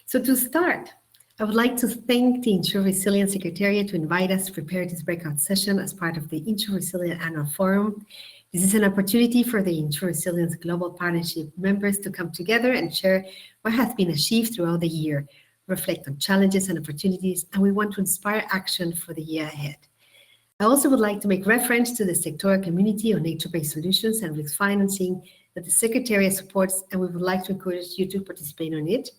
So to start, I would like to thank the Insure Resilience Secretariat to invite us to prepare this breakout session as part of the Insure Resilience Annual Forum. This is an opportunity for the Insure Resilience Global Partnership members to come together and share what has been achieved throughout the year, reflect on challenges and opportunities, and we want to inspire action for the year ahead. I also would like to make reference to the sectoral community on nature-based solutions and risk financing that the Secretariat supports, and we would like to encourage you to participate on it.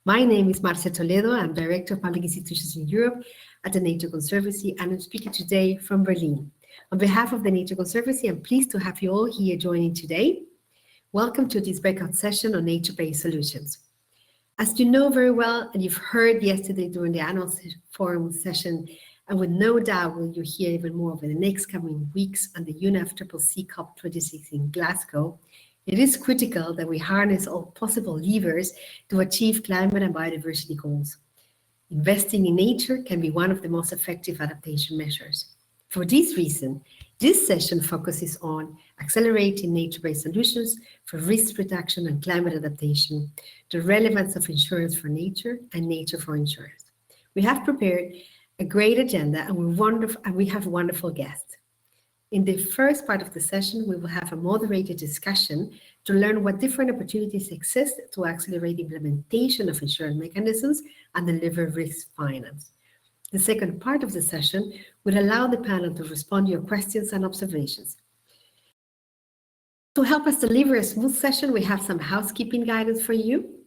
My name is Marcia Toledo. I'm Director of Public Institutions in Europe at the Nature Conservancy, and I'm speaking today from Berlin. On behalf of the Nature Conservancy, I'm pleased to have you all here joining today. Welcome to this breakout session on nature-based solutions. As you know very well, and you've heard yesterday during the annual forum session, and with no doubt will you hear even more over the next coming weeks on the UNFCCC COP26 in Glasgow, it is critical that we harness all possible levers to achieve climate and biodiversity goals. Investing in nature can be one of the most effective adaptation measures. For this reason, this session focuses on accelerating nature-based solutions for risk reduction and climate adaptation, the relevance of insurance for nature, and nature for insurance. We have prepared a great agenda and we have wonderful guests. In the first part of the session, we will have a moderated discussion to learn what different opportunities exist to accelerate implementation of insurance mechanisms and deliver risk finance. The second part of the session will allow the panel to respond to your questions and observations. To help us deliver a smooth session, we have some housekeeping guidance for you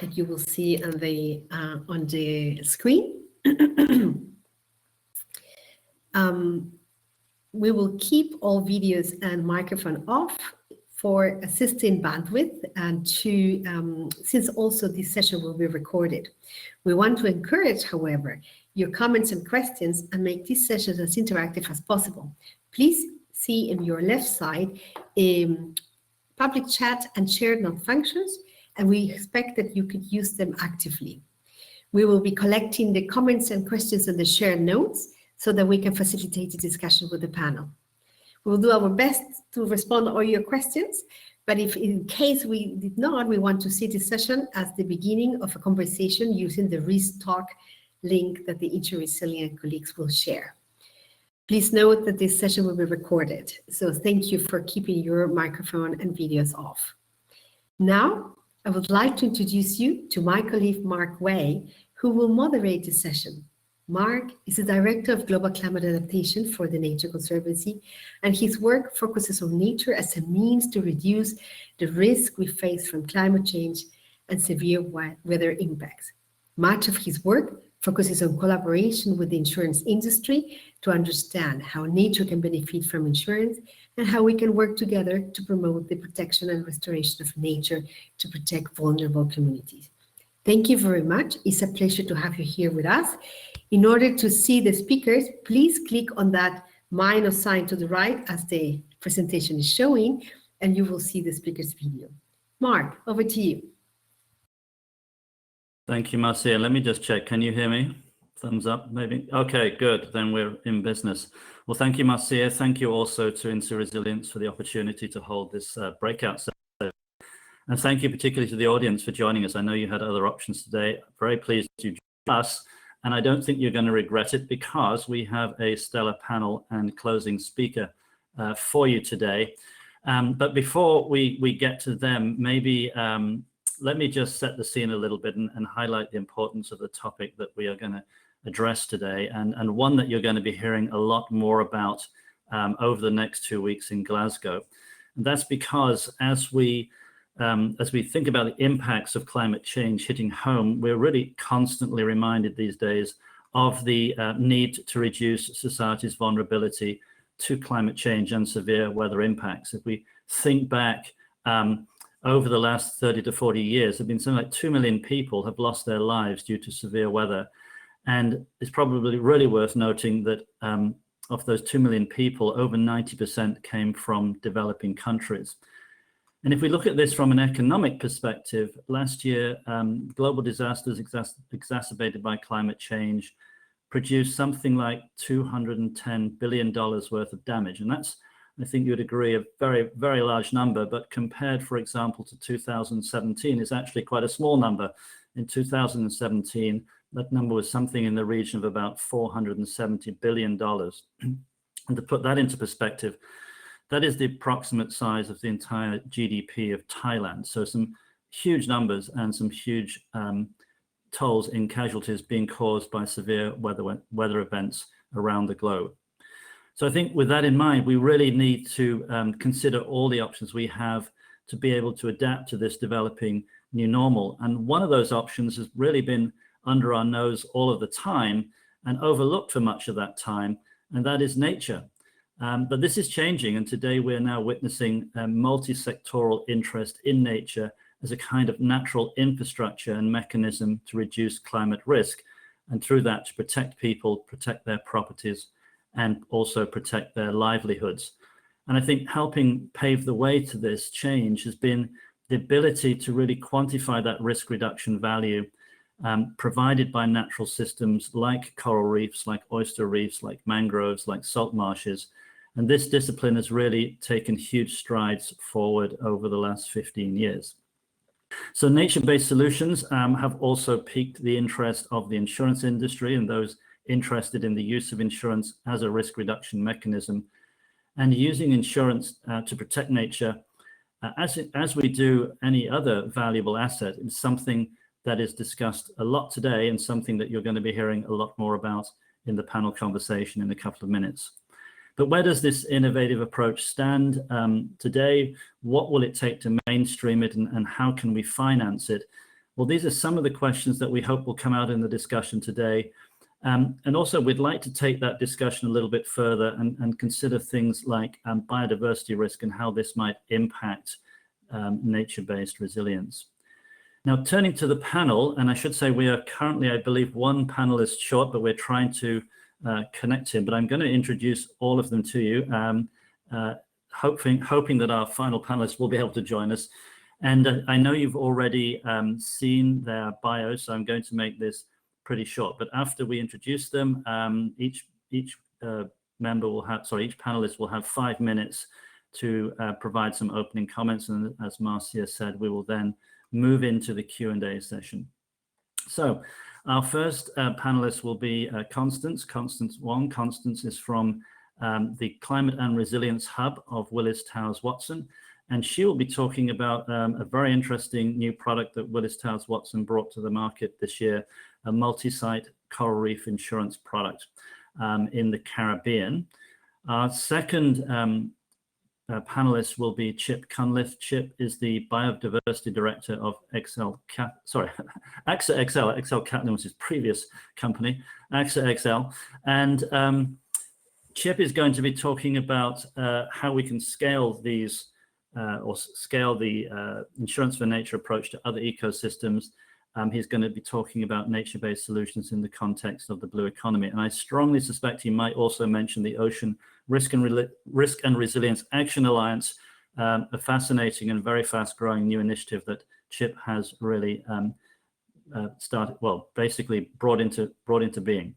that you will see on the screen. We will keep all videos and microphone off for assisting bandwidth and since also this session will be recorded. We want to encourage, however, your comments and questions and make these sessions as interactive as possible. Please see in your left side public chat and shared note functions, and we expect that you could use them actively. We will be collecting the comments and questions in the shared notes so that we can facilitate the discussion with the panel. We will do our best to respond to all your questions, but if in case we did not, we want to see this session as the beginning of a conversation using the Reefs talk link that the Insure Resilient colleagues will share. Please note that this session will be recorded, so thank you for keeping your microphone and videos off. Now, I would like to introduce you to my colleague Mark Way, who will moderate this session. Mark is the Director of Global Climate Adaptation for the Nature Conservancy, and his work focuses on nature as a means to reduce the risk we face from climate change and severe weather impacts. Much of his work focuses on collaboration with the insurance industry to understand how nature can benefit from insurance and how we can work together to promote the protection and restoration of nature to protect vulnerable communities. Thank you very much. It's a pleasure to have you here with us. In order to see the speakers, please click on that minus sign to the right as the presentation is showing, and you will see the speaker's video. Mark, over to you. Thank you, Marcia. Let me just check. Can you hear me? Thumbs up, maybe. Okay, good. Then we're in business. Well, thank you, Marcia. Thank you also to Insure Resilience for the opportunity to hold this breakout session. And thank you particularly to the audience for joining us. I know you had other options today. Very pleased you joined us. And I don't think you're going to regret it because we have a stellar panel and closing speaker for you today. But before we get to them, maybe let me just set the scene a little bit and highlight the importance of the topic that we are going to address today, and one that you're going to be hearing a lot more about over the next 2 weeks in Glasgow. And that's because as we think about the impacts of climate change hitting home, we're really constantly reminded these days of the need to reduce society's vulnerability to climate change and severe weather impacts. If we think back over the last 30 to 40 years, there have been something like 2 million people have lost their lives due to severe weather. And it's probably really worth noting that of those 2 million people, over 90% came from developing countries. And if we look at this from an economic perspective, last year, global disasters exacerbated by climate change produced something like $210 billion worth of damage. And I think you'd agree, a very, very large number, but compared, for example, to 2017, is actually quite a small number. In 2017, that number was something in the region of about $470 billion. And to put that into perspective, that is the approximate size of the entire GDP of Thailand. So some huge numbers and some huge tolls in casualties being caused by severe weather events around the globe. So I think with that in mind, we really need to consider all the options we have to be able to adapt to this developing new normal. And one of those options has really been under our nose all of the time and overlooked for much of that time, and that is nature. But this is changing, and today we're now witnessing a multi-sectoral interest in nature as a kind of natural infrastructure and mechanism to reduce climate risk, and through that to protect people, protect their properties, and also protect their livelihoods. And I think helping pave the way to this change has been the ability to really quantify that risk reduction value provided by natural systems like coral reefs, like oyster reefs, like mangroves, like salt marshes. And this discipline has really taken huge strides forward over the last 15 years. So nature-based solutions have also piqued the interest of the insurance industry and those interested in the use of insurance as a risk reduction mechanism. And using insurance to protect nature, as we do any other valuable asset, is something that is discussed a lot today and something that you're going to be hearing a lot more about in the panel conversation in a couple of minutes. But where does this innovative approach stand today? What will it take to mainstream it, and how can we finance it? Well, these are some of the questions that we hope will come out in the discussion today. And also, we'd like to take that discussion a little bit further and consider things like biodiversity risk and how this might impact nature-based resilience. Now, turning to the panel, and I should say we are currently, I believe, one panelist short, but we're trying to connect him. But I'm going to introduce all of them to you, hoping that our final panelists will be able to join us. And I know you've already seen their bios, so I'm going to make this pretty short. But after we introduce them, each member will have, each panelist will have 5 minutes to provide some opening comments. And as Marcia said, we will then move into the Q&A session. So our first panelist will be Constance Wong. Constance is from the Climate and Resilience Hub of Willis Towers Watson, and she will be talking about a very interesting new product that Willis Towers Watson brought to the market this year, a multi-site coral reef insurance product in the Caribbean. Our second panelist will be Chip Cunliffe. Chip is the Biodiversity Director of AXA XL Catlin was his previous company, AXA XL. And Chip is going to be talking about how we can scale these or scale the insurance for nature approach to other ecosystems. He's going to be talking about nature-based solutions in the context of the blue economy. And I strongly suspect he might also mention the Ocean Risk and Resilience Action Alliance, a fascinating and very fast-growing new initiative that Chip has really basically brought into being.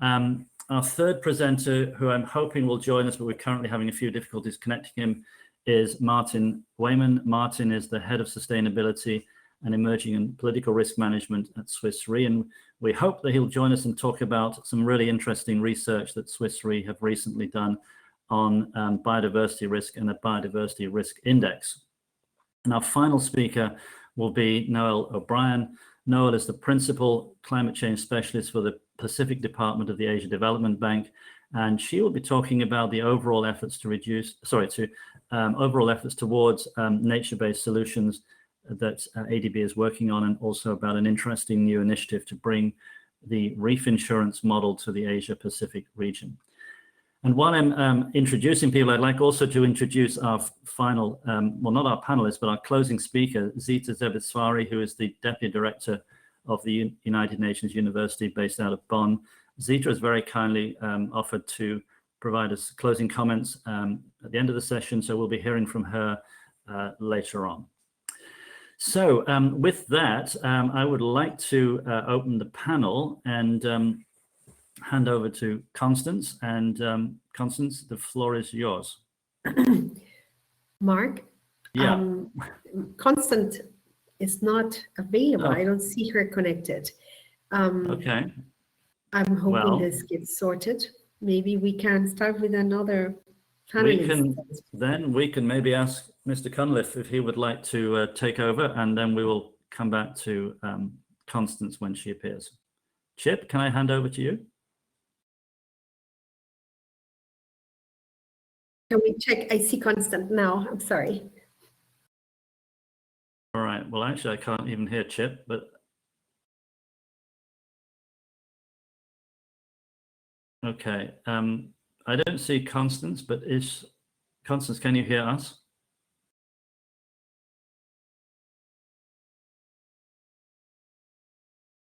Our third presenter, who I'm hoping will join us, but we're currently having a few difficulties connecting him, is Martin Weyman. Martin is the Head of Sustainability and Emerging and Political Risk Management at Swiss Re, and we hope that he'll join us and talk about some really interesting research that Swiss Re have recently done on biodiversity risk and a biodiversity risk index. And our final speaker will be Noelle O'Brien. Noelle is the Principal Climate Change Specialist for the Pacific Department of the Asia Development Bank, and she will be talking about the overall efforts to overall efforts towards nature-based solutions that ADB is working on, and also about an interesting new initiative to bring the reef insurance model to the Asia Pacific region. And while I'm introducing people, I'd like also to introduce our final, well, not our panelists, but our closing speaker, Zita Zebitsvari, who is the Deputy Director of the United Nations University based out of Bonn. Zita has very kindly offered to provide us closing comments at the end of the session, so we'll be hearing from her later on. So with that, I would like to open the panel and hand over to Constance. And Constance, the floor is yours. Mark, Yeah. Constance is not available. Oh. I don't see her connected. Okay. I'm hoping Well, this gets sorted. Maybe we can start with another we panelist. can maybe ask Mr. Cunliffe if he would like to take over, and then we will come back to Constance when she appears. Chip, can I hand over to you? Can we check? I see Constance now. I'm sorry. All right. Well, actually, I can't even hear Chip, but okay. I don't see Constance, but is Constance, can you hear us?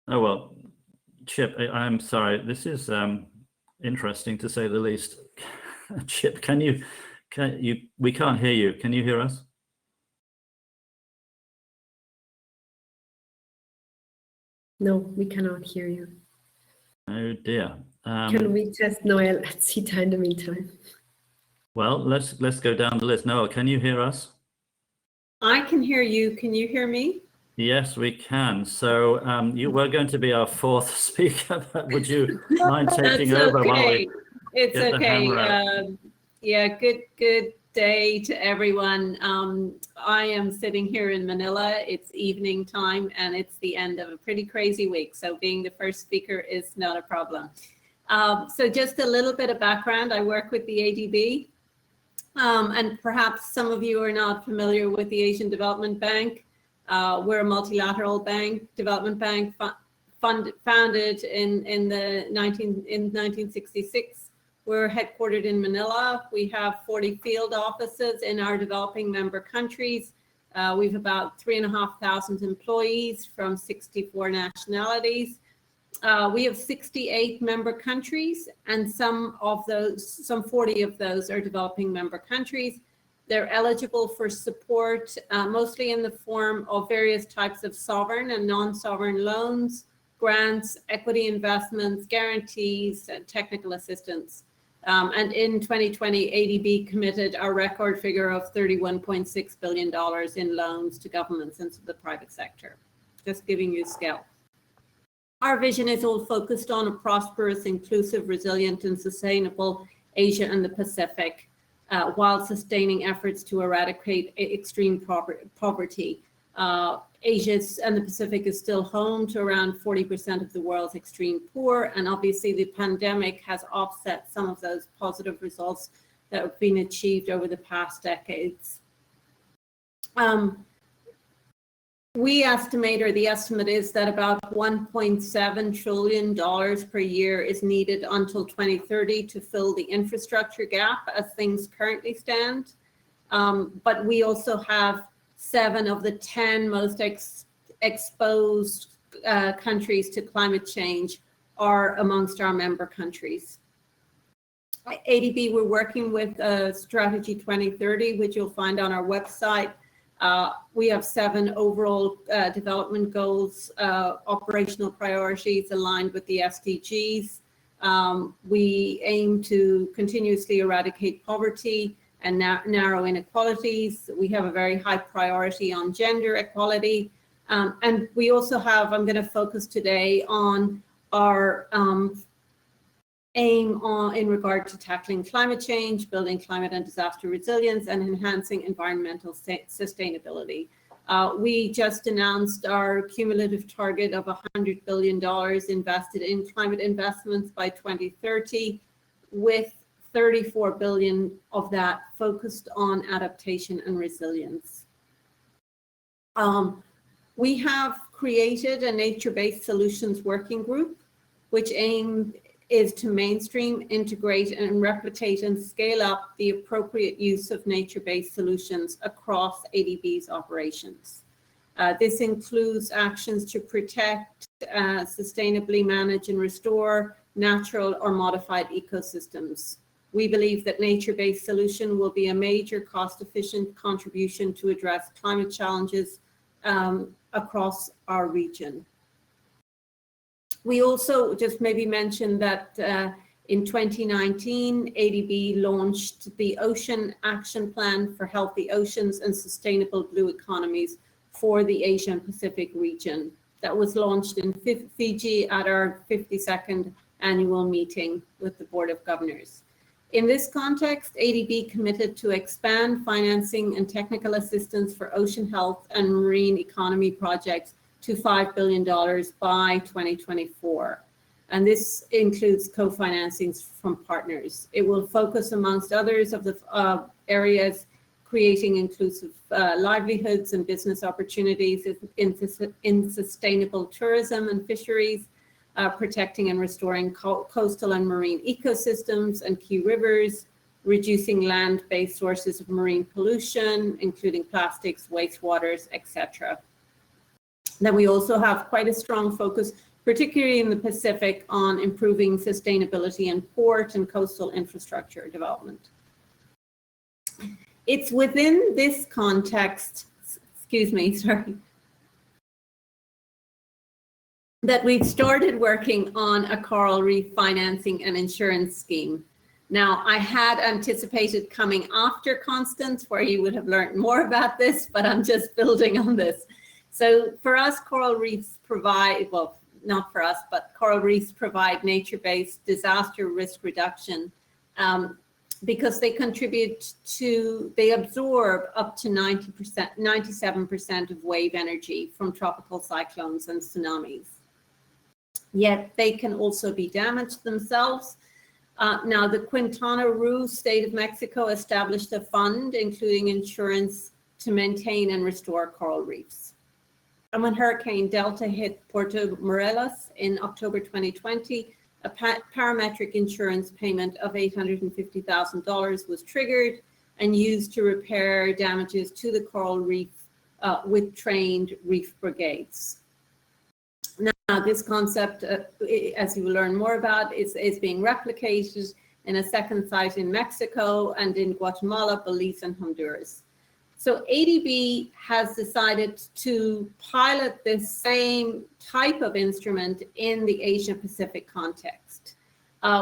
Oh, well, Chip, I'm sorry. This is interesting to say the least. Chip, we can't hear you. Can you hear us? No, we cannot hear you. Oh dear. Can we test Noelle at CETA in the meantime? Well, let's go down the list. Noelle, can you hear us? I can hear you. Can you hear me? Yes, we can. So you were going to be our fourth speaker, but would you mind taking over while we It's get the hammer out? okay. Yeah, good day to everyone. I am sitting here in Manila. It's evening time and it's the end of a pretty crazy week. So being the first speaker is not a problem. So just a little bit of background. I work with the ADB. And perhaps some of you are not familiar with the Asian Development Bank. We're a multilateral bank, development bank, founded in 1966. We're headquartered in Manila. We have 40 field offices in our developing member countries. We've about 3,500 employees from 64 nationalities. We have 68 member countries, and some 40 of those are developing member countries. They're eligible for support, mostly in the form of various types of sovereign and non-sovereign loans, grants, equity investments, guarantees, and technical assistance. And in 2020, ADB committed a record figure of $31.6 billion in loans to governments and to the private sector, just giving you scale. Our vision is all focused on a prosperous, inclusive, resilient, and sustainable Asia and the Pacific, while sustaining efforts to eradicate extreme poverty. Asia and the Pacific is still home to around 40% of the world's extreme poor, and obviously the pandemic has offset some of those positive results that have been achieved over the past decades. We estimate, or the estimate is that about $1.7 trillion per year is needed until 2030 to fill the infrastructure gap as things currently stand. But we also have 7 of the 10 most exposed countries to climate change are amongst our member countries. At ADB, we're working with Strategy 2030, which you'll find on our website. We have 7 overall development goals, operational priorities aligned with the SDGs. We aim to continuously eradicate poverty and narrow inequalities. We have a very high priority on gender equality. And we also have, I'm going to focus today on our aim in regard to tackling climate change, building climate and disaster resilience, and enhancing environmental sustainability. We just announced our cumulative target of $100 billion invested in climate investments by 2030, with $34 billion of that focused on adaptation and resilience. We have created a nature-based solutions working group, which is to mainstream, integrate, and replicate and scale up the appropriate use of nature-based solutions across ADB's operations. This includes actions to protect, sustainably manage, and restore natural or modified ecosystems. We believe that nature-based solution will be a major cost-efficient contribution to address climate challenges across our region. We also just maybe mention that In 2019, ADB launched the Ocean Action Plan for Healthy Oceans and Sustainable Blue Economies for the Asia and Pacific region. That was launched in Fiji at our 52nd annual meeting with the Board of Governors. In this context, ADB committed to expand financing and technical assistance for ocean health and marine economy projects to $5 billion by 2024. And this includes co-financings from partners. It will focus, amongst others, of the areas creating inclusive livelihoods and business opportunities in sustainable tourism and fisheries, protecting and restoring coastal and marine ecosystems and key rivers, reducing land-based sources of marine pollution, including plastics, wastewaters, etc. Then we also have quite a strong focus, particularly in the Pacific, on improving sustainability in port and coastal infrastructure development. It's within this context, that we've started working on a coral reef financing and insurance scheme. Now, I had anticipated coming after Constance, where you would have learned more about this, but I'm just building on this. So for us, coral reefs provide, well, not for us, but coral reefs provide nature-based disaster risk reduction because they contribute to, they absorb up to 90%, 97% of wave energy from tropical cyclones and tsunamis. Yet they can also be damaged themselves. Now, the Quintana Roo state of Mexico established a fund, including insurance, to maintain and restore coral reefs. And when Hurricane Delta hit Puerto Morelos in October 2020, a parametric insurance payment of $850,000 was triggered and used to repair damages to the coral reef with trained reef brigades. Now, this concept, as you will learn more about, is being replicated in a second site in Mexico and in Guatemala, Belize, and Honduras. So ADB has decided to pilot this same type of instrument in the Asia-Pacific context.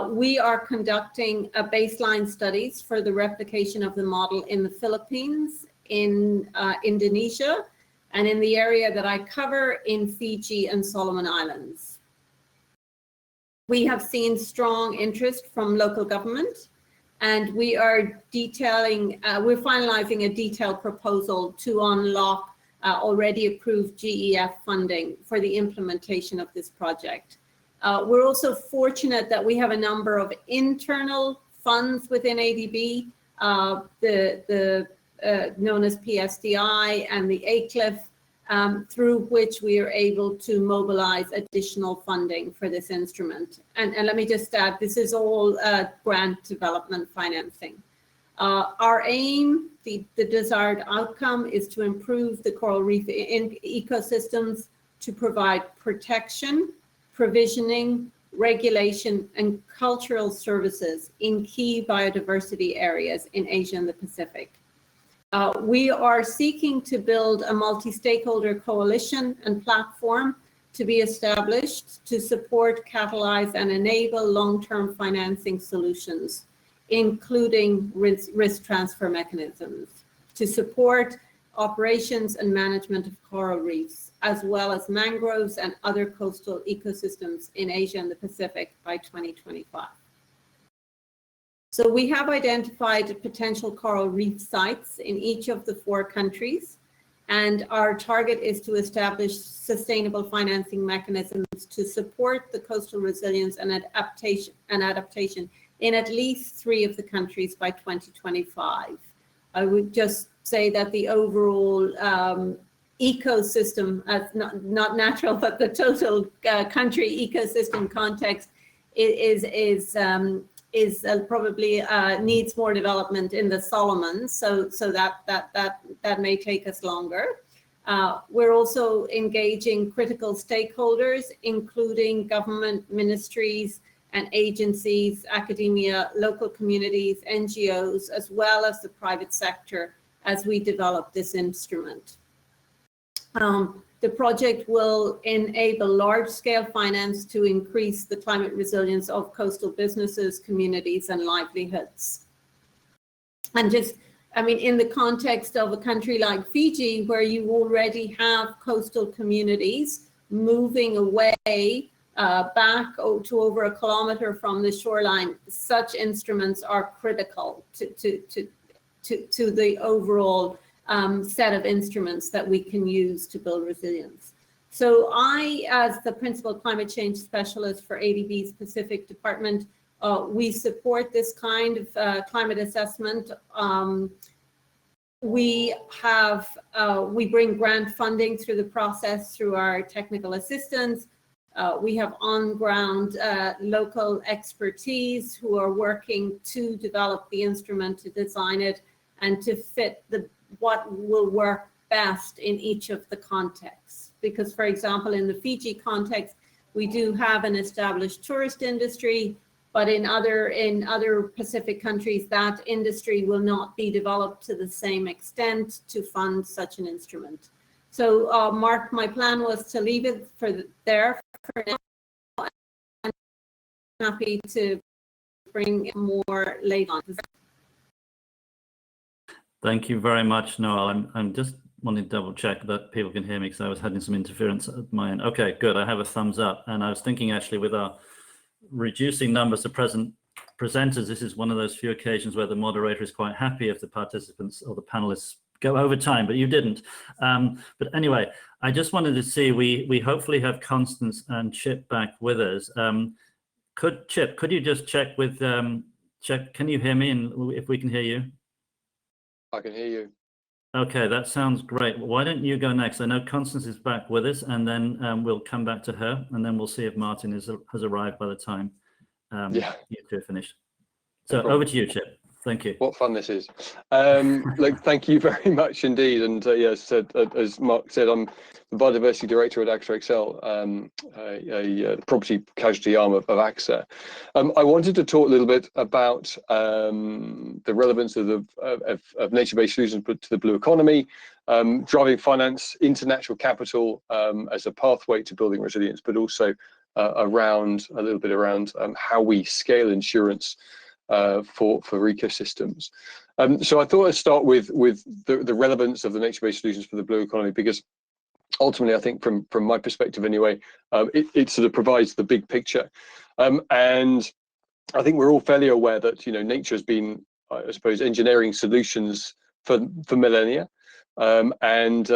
We are conducting a baseline studies for the replication of the model in the Philippines, in Indonesia, and in the area that I cover in Fiji and Solomon Islands. We have seen strong interest from local government, and we are detailing, we're finalizing a detailed proposal to unlock already approved GEF funding for the implementation of this project. We're also fortunate that we have a number of internal funds within ADB, known as PSDI and the ACLIF, through which we are able to mobilize additional funding for this instrument. And let me just add, this is all grant development financing. Our aim, the desired outcome, is to improve the coral reef ecosystems to provide protection, provisioning, regulation, and cultural services in key biodiversity areas in Asia and the Pacific. We are seeking to build a multi-stakeholder coalition and platform to be established to support, catalyze, and enable long-term financing solutions, including risk transfer mechanisms, to support operations and management of coral reefs, as well as mangroves and other coastal ecosystems in Asia and the Pacific by 2025. So we have identified potential coral reef sites in each of the 4 countries, and our target is to establish sustainable financing mechanisms to support the coastal resilience and adaptation in at least 3 of the countries by 2025. I would just say that the overall ecosystem, not natural, but the total country ecosystem context is probably needs more development in the Solomons, so that may take us longer. We're also engaging critical stakeholders, including government ministries and agencies, academia, local communities, NGOs, as well as the private sector as we develop this instrument. The project will enable large-scale finance to increase the climate resilience of coastal businesses, communities, and livelihoods. And just, I mean, in the context of a country like Fiji, where you already have coastal communities moving away back to over a kilometer from the shoreline, such instruments are critical to the overall set of instruments that we can use to build resilience. So I, as the Principal Climate Change Specialist for ADB's Pacific Department, we support this kind of climate assessment. We bring grant funding through the process through our technical assistants. We have on-ground local expertise who are working to develop the instrument, to design it, and to fit what will work best in each of the contexts. Because, for example, in the Fiji context, we do have an established tourist industry, but in other Pacific countries, that industry will not be developed to the same extent to fund such an instrument. So, Mark, my plan was to leave it there for now. I'm happy to bring more later on. Thank you very much, Noelle. I'm just wanting to double check that people can hear me because I was having some interference at my end. Okay, good. I have a thumbs up. And I was thinking actually with our reducing numbers of presenters, this is one of those few occasions where the moderator is quite happy if the participants or the panelists go over time, but you didn't. But anyway, I just wanted to see, we hopefully have Constance and Chip back with us. Chip, could you just check with, can you hear me and if we can hear you? I can hear you. Okay, that sounds great. Why don't you go next? I know Constance is back with us, and then we'll come back to her, and then we'll see if Martin has arrived by the time you two are finished. So over to you, Chip. Thank you. What fun this is. Look, thank you very much indeed. And yes, as Mark said, I'm the Biodiversity Director at AXA XL, a property casualty arm of AXA. I wanted to talk a little bit about the relevance of nature-based solutions to the blue economy, driving finance into natural capital as a pathway to building resilience, but also a little bit around how we scale insurance for ecosystems. So I thought I'd start with the relevance of the nature-based solutions for the blue economy, because ultimately I think from my perspective anyway, it sort of provides the big picture. And I think we're all fairly aware that nature has been, I suppose, engineering solutions for millennia, and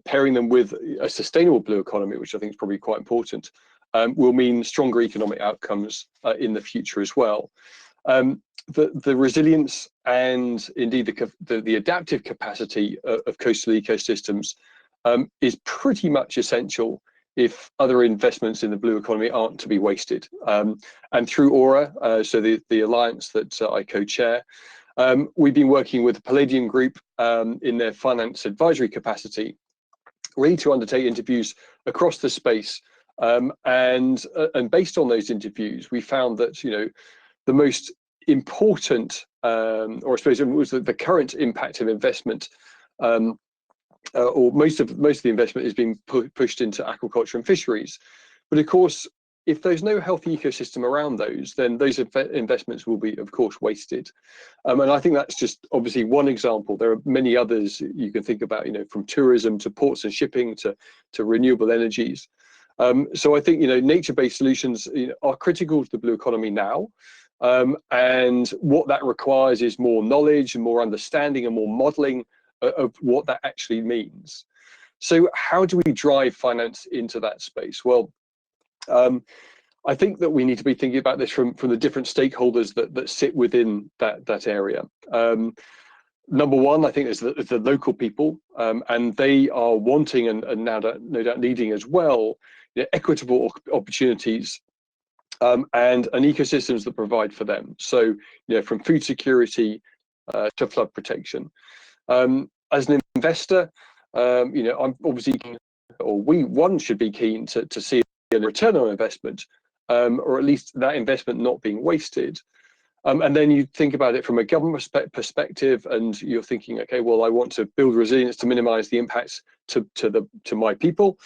pairing them with a sustainable blue economy, which I think is probably quite important, will mean stronger economic outcomes in the future as well. The resilience and indeed the adaptive capacity of coastal ecosystems is pretty much essential if other investments in the blue economy aren't to be wasted. And through Aura, so the alliance that I co-chair, we've been working with the Palladium Group in their finance advisory capacity, really to undertake interviews across the space. And based on those interviews, we found that the most important, or I suppose it was the current impact of investment, or most of the investment is being pushed into aquaculture and fisheries. But of course, if there's no healthy ecosystem around those, then those investments will be, of course, wasted. And I think that's just obviously one example. There are many others you can think about, from tourism to ports and shipping to renewable energies. So I think nature-based solutions are critical to the blue economy now. And what that requires is more knowledge and more understanding and more modeling of what that actually means. So how do we drive finance into that space? Well, I think that we need to be thinking about this from the different stakeholders that sit within that area. Number one, I think is the local people, and they are wanting and now no doubt needing as well equitable opportunities and ecosystems that provide for them. So, from food security to flood protection. As an investor, I'm obviously, or one should be keen to see a return on investment, or at least that investment not being wasted. And then you think about it from a government perspective, and you're thinking, okay, well, I want to build resilience to minimize the impacts to my people,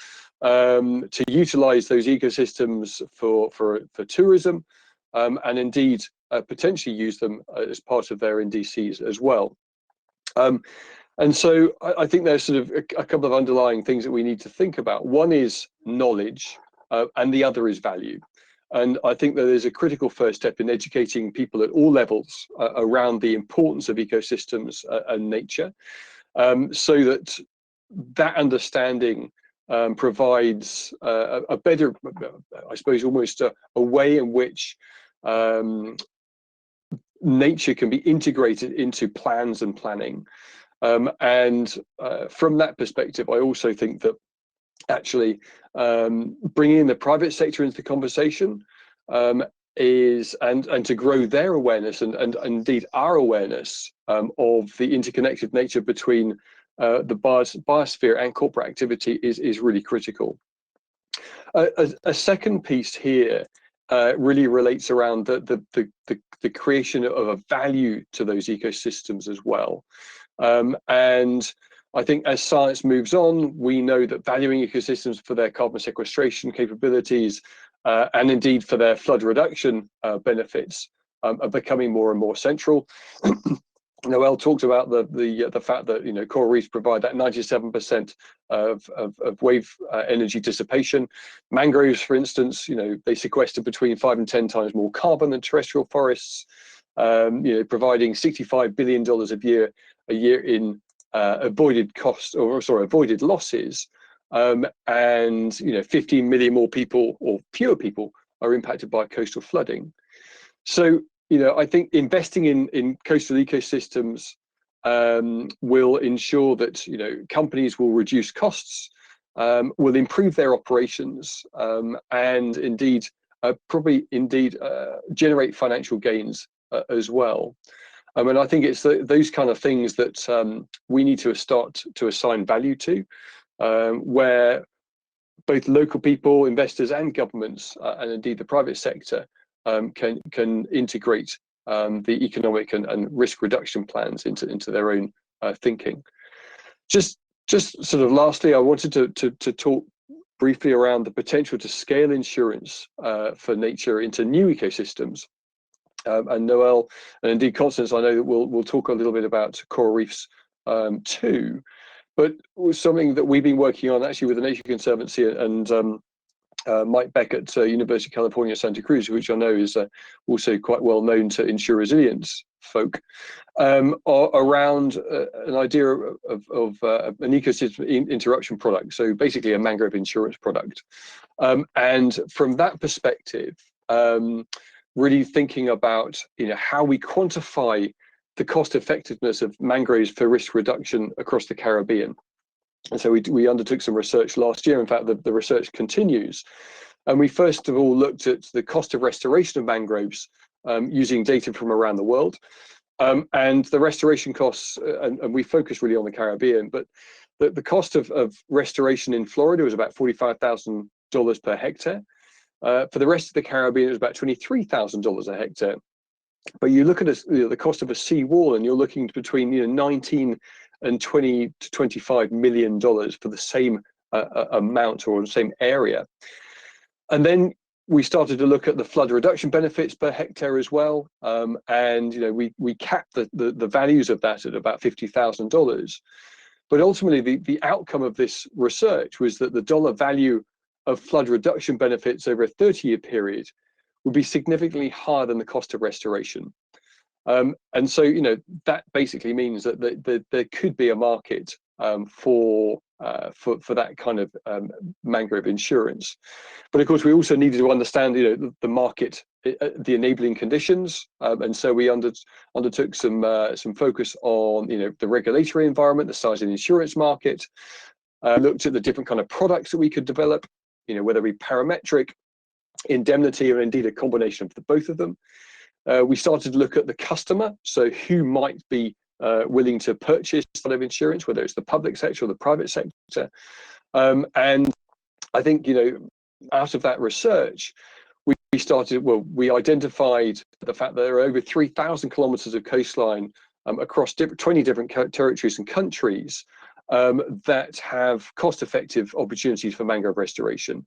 to utilize those ecosystems for tourism, and indeed potentially use them as part of their NDCs as well. And so I think there's sort of a couple of underlying things that we need to think about. One is knowledge, and the other is value. And I think that there's a critical first step in educating people at all levels around the importance of ecosystems and nature, so that understanding provides a better, I suppose, almost a way in which nature can be integrated into plans and planning. And from that perspective, I also think that actually bringing the private sector into the conversation is and to grow their awareness and indeed our awareness of the interconnected nature between the biosphere and corporate activity is really critical. A second piece here really relates around the creation of a value to those ecosystems as well. And I think as science moves on, we know that valuing ecosystems for their carbon sequestration capabilities and indeed for their flood reduction benefits are becoming more and more central. Noelle talked about the fact that coral reefs provide that 97% of wave energy dissipation. Mangroves, for instance, they sequester between 5 and 10 times more carbon than terrestrial forests, providing $65 billion a year in avoided losses, and 15 million more people or fewer people are impacted by coastal flooding. So I think investing in coastal ecosystems will ensure that companies will reduce costs, will improve their operations, and indeed generate financial gains as well. And I think it's those kind of things that we need to start to assign value to, where both local people, investors, and governments, and indeed the private sector, can integrate the economic and risk reduction plans into their own thinking. Just sort of lastly, I wanted to talk briefly around the potential to scale insurance for nature into new ecosystems. And Noelle and indeed Constance, I know that we'll talk a little bit about coral reefs too, but something that we've been working on actually with the Nature Conservancy and Mike Beck at University of California, Santa Cruz, which I know is also quite well known to insure resilience folk, around an idea of an ecosystem interruption product. So basically a mangrove insurance product. And from that perspective, really thinking about how we quantify the cost effectiveness of mangroves for risk reduction across the Caribbean. And so we undertook some research last year. In fact, the research continues. And we first of all looked at the cost of restoration of mangroves using data from around the world. And the restoration costs, and we focus really on the Caribbean, but the cost of restoration in Florida was about $45,000 per hectare. For the rest of the Caribbean, it was about $23,000 a hectare. But you look at the cost of a seawall, and you're looking between 19 and 20 to 25 million dollars for the same amount or the same area. And then we started to look at the flood reduction benefits per hectare as well, and we capped the values of that at about $50,000. But ultimately, the outcome of this research was that the dollar value of flood reduction benefits over a 30-year period would be significantly higher than the cost of restoration. And so, that basically means that there could be a market for that kind of mangrove insurance. But of course, we also needed to understand, the market, the enabling conditions, and so we undertook some focus on, the regulatory environment, the size of the insurance market. Looked at the different kind of products that we could develop, whether it be parametric, indemnity, or indeed a combination of both of them. We started to look at the customer, so who might be willing to purchase sort of insurance, whether it's the public sector or the private sector. And I think, out of that research, we identified the fact that there are over 3,000 kilometers of coastline across 20 different territories and countries that have cost-effective opportunities for mangrove restoration.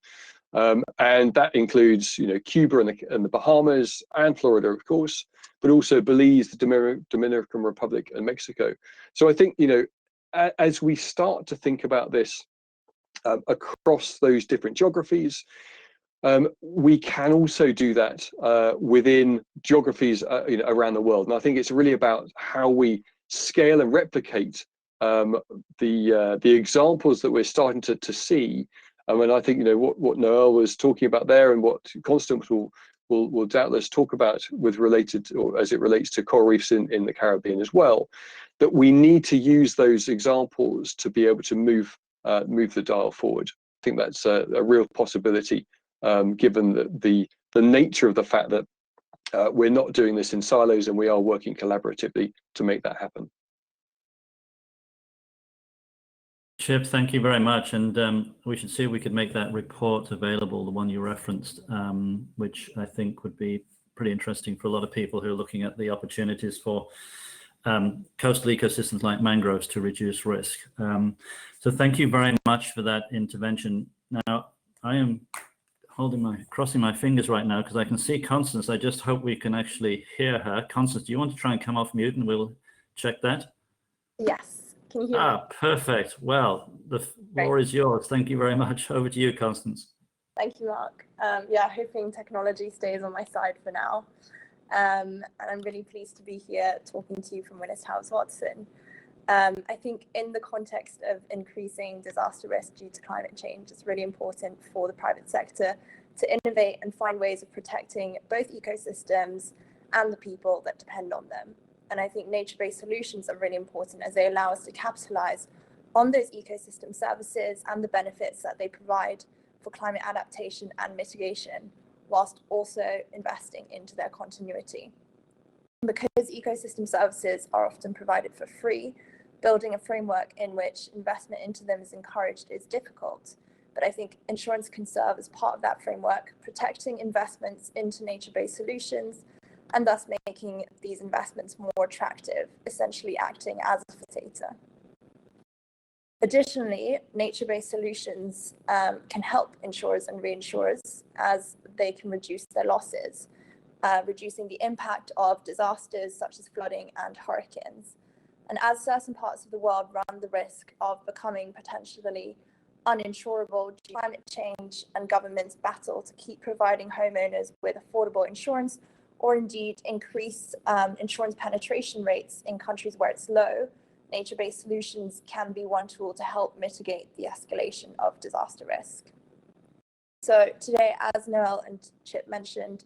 And that includes, Cuba and the Bahamas and Florida, of course, but also Belize, the Dominican Republic, and Mexico. So I think, as we start to think about this across those different geographies, we can also do that within geographies around the world. And I think it's really about how we scale and replicate the examples that we're starting to see. And I think what Noelle was talking about there, and what Constance will doubtless talk about as it relates to coral reefs in the Caribbean as well, that we need to use those examples to be able to move the dial forward. I think that's a real possibility, given the nature of the fact that we're not doing this in silos, and we are working collaboratively to make that happen. Chip, thank you very much. And we should see if we could make that report available, the one you referenced, which I think would be pretty interesting for a lot of people who are looking at the opportunities for coastal ecosystems like mangroves to reduce risk. So thank you very much for that intervention. Now, I am crossing my fingers right now because I can see Constance. I just hope we can actually hear her. Constance, do you want to try and come off mute and we'll check that? Yes. Can you hear me? Perfect. Well, the floor is yours. Thank you very much. Over to you, Constance. Thank you, Mark. Yeah, hoping technology stays on my side for now. And I'm really pleased to be here talking to you from Willis House Watson. I think in the context of increasing disaster risk due to climate change, it's really important for the private sector to innovate and find ways of protecting both ecosystems and the people that depend on them. And I think nature-based solutions are really important as they allow us to capitalize on those ecosystem services and the benefits that they provide for climate adaptation and mitigation, whilst also investing into their continuity. Because ecosystem services are often provided for free, building a framework in which investment into them is encouraged is difficult. But I think insurance can serve as part of that framework, protecting investments into nature-based solutions, and thus making these investments more attractive, essentially acting as a facilitator. Additionally, nature-based solutions can help insurers and reinsurers as they can reduce their losses, reducing the impact of disasters such as flooding and hurricanes. And as certain parts of the world run the risk of becoming potentially uninsurable due to climate change and governments battle to keep providing homeowners with affordable insurance, or indeed increase insurance penetration rates in countries where it's low, nature-based solutions can be one tool to help mitigate the escalation of disaster risk. So today, as Noelle and Chip mentioned,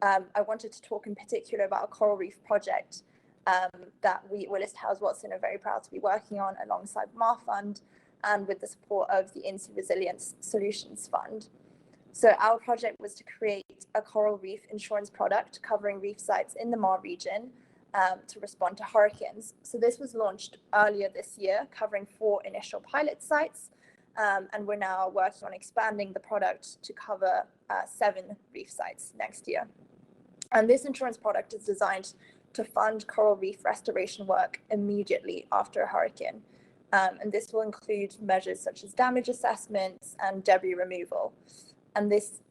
I wanted to talk in particular about a coral reef project that we at Willis House Watson are very proud to be working on alongside Mar Fund and with the support of the INSEE Resilience Solutions Fund. So our project was to create a coral reef insurance product covering reef sites in the Mar region to respond to hurricanes. So this was launched earlier this year, covering 4 initial pilot sites, and we're now working on expanding the product to cover 7 reef sites next year. And this insurance product is designed to fund coral reef restoration work immediately after a hurricane. And this will include measures such as damage assessments and debris removal. And this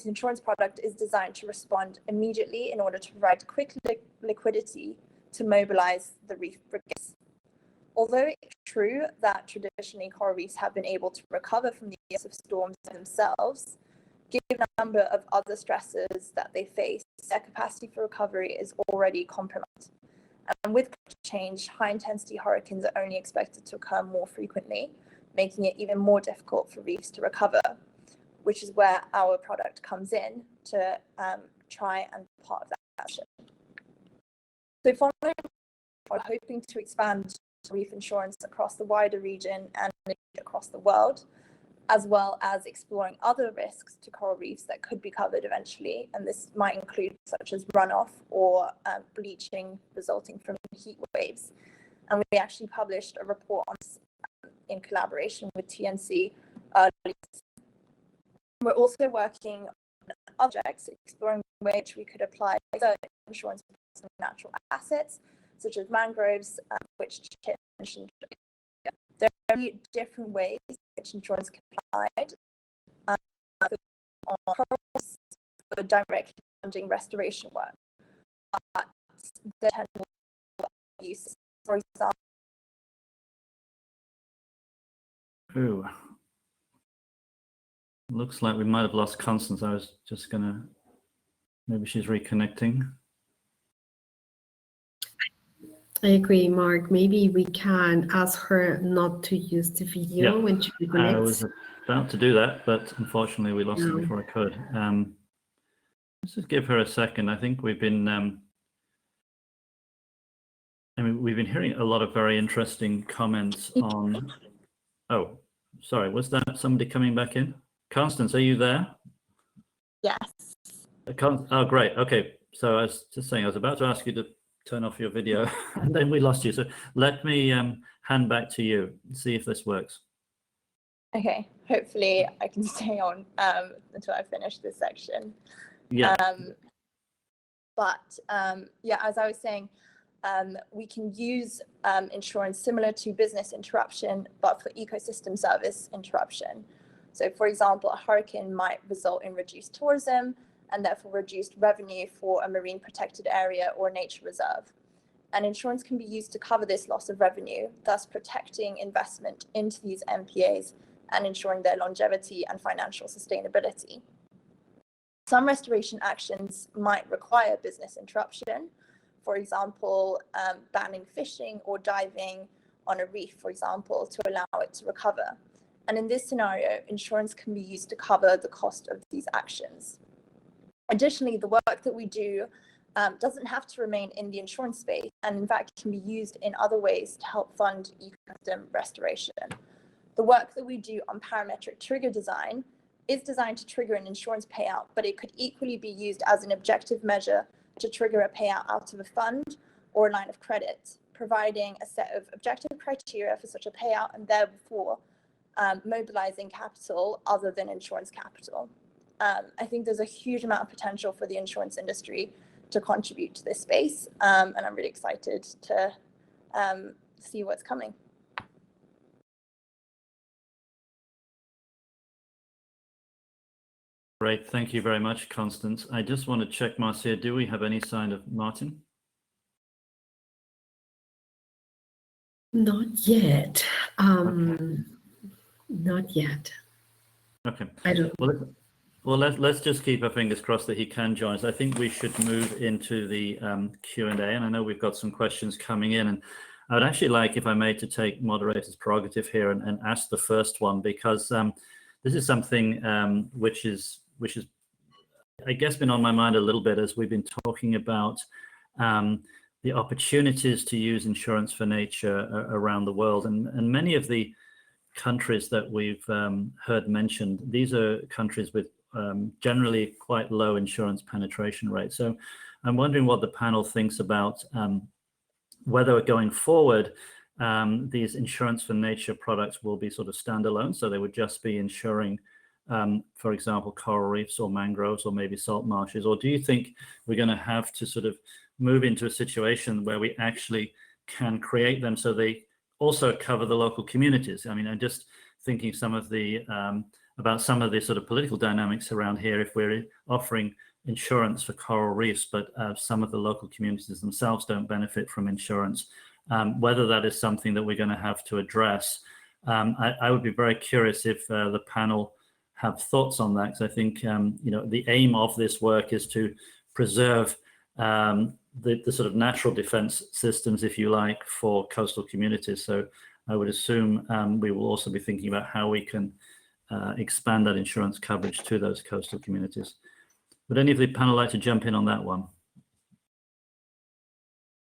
insurance product is designed to respond immediately in order to provide quick liquidity to mobilize the reef brigades. Although it's true that traditionally coral reefs have been able to recover from the use of storms themselves, given a number of other stresses that they face, their capacity for recovery is already compromised. And with climate change, high-intensity hurricanes are only expected to occur more frequently, making it even more difficult for reefs to recover, which is where our product comes in to try and be part of that action. So following, we're hoping to expand reef insurance across the wider region and across the world, as well as exploring other risks to coral reefs that could be covered eventually. And this might include such as runoff or bleaching resulting from heat waves. And we actually published a report on this in collaboration with TNC earlier. We're also working on objects, exploring which we could apply insurance on natural assets, such as mangroves, which Chip mentioned. There are many different ways in which insurance can be applied on corals for directly funding restoration work. But the technical use, for example. Ooh. Looks like we might have lost Constance. I was just gonna, maybe she's reconnecting. I agree, Mark. Maybe we can ask her not to use the video when she reconnects. I was about to do that, but unfortunately we lost it before I could. Let's just give her a second. I think we've been, we've been hearing a lot of very interesting comments on, oh, sorry, was that somebody coming back in? Constance, are you there? Yes. Oh, great. Okay. So I was just saying, I was about to ask you to turn off your video and then we lost you. So let me hand back to you, see if this works. Okay, hopefully I can stay on until I finish this section. Yeah. Yeah, as I was saying, we can use insurance similar to business interruption, but for ecosystem service interruption. So for example, a hurricane might result in reduced tourism and therefore reduced revenue for a marine protected area or nature reserve. And insurance can be used to cover this loss of revenue, thus protecting investment into these MPAs and ensuring their longevity and financial sustainability. Some restoration actions might require business interruption, for example, banning fishing or diving on a reef, for example, to allow it to recover. And in this scenario, insurance can be used to cover the cost of these actions. Additionally, the work that we do doesn't have to remain in the insurance space, and in fact can be used in other ways to help fund ecosystem restoration. The work that we do on parametric trigger design is designed to trigger an insurance payout, but it could equally be used as an objective measure to trigger a payout out of a fund or a line of credit, providing a set of objective criteria for such a payout and therefore mobilizing capital other than insurance capital. I think there's a huge amount of potential for the insurance industry to contribute to this space, and I'm really excited to see what's coming. Great, thank you very much, Constance. I just want to check, Marcia, do we have any sign of Martin? Not yet. Okay. Not yet. Okay. I don't. Well, let's just keep our fingers crossed that he can join us. I think we should move into the Q&A, and I know we've got some questions coming in, and I would actually like, if I may, to take moderator's prerogative here and ask the first one, because this is something which is, I guess, been on my mind a little bit as we've been talking about the opportunities to use insurance for nature around the world, and many of the countries that we've heard mentioned, these are countries with generally quite low insurance penetration rates. So I'm wondering what the panel thinks about whether going forward these insurance for nature products will be sort of standalone, so they would just be insuring, for example, coral reefs or mangroves or maybe salt marshes, or do you think we're going to have to sort of move into a situation where we actually can create them so they also cover the local communities? I mean, I'm just thinking some of the about some of the sort of political dynamics around here. If we're offering insurance for coral reefs, but some of the local communities themselves don't benefit from insurance, whether that is something that we're going to have to address. I would be very curious if the panel have thoughts on that, because I think the aim of this work is to preserve the sort of natural defense systems, if you like, for coastal communities. So I would assume we will also be thinking about how we can expand that insurance coverage to those coastal communities. Would any of the panel like to jump in on that one?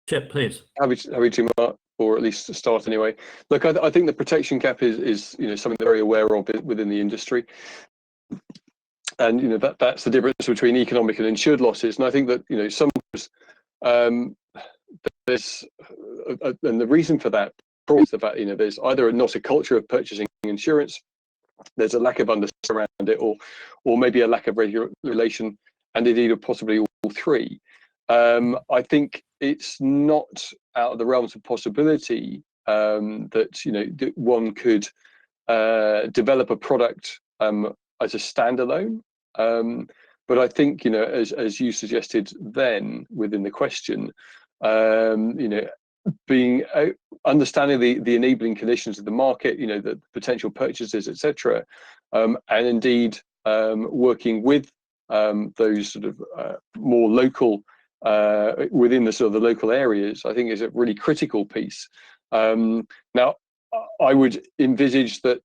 Chip, please. Happy to, Mark, or at least start anyway. Look, I think the protection cap is something they're very aware of within the industry. And that's the difference between economic and insured losses. And I think that sometimes there's and the reason for that is the fact there's either not a culture of purchasing insurance, there's a lack of understanding around it, or maybe a lack of regulation, and indeed possibly all three. I think it's not out of the realms of possibility that, you know, that one could develop a product as a standalone. But I think, you know, as you suggested then within the question, you know, being understanding the enabling conditions of the market, you know, the potential purchases, etc., and indeed working with those sort of more local within the sort of the local areas, I think is a really critical piece. Now, I would envisage that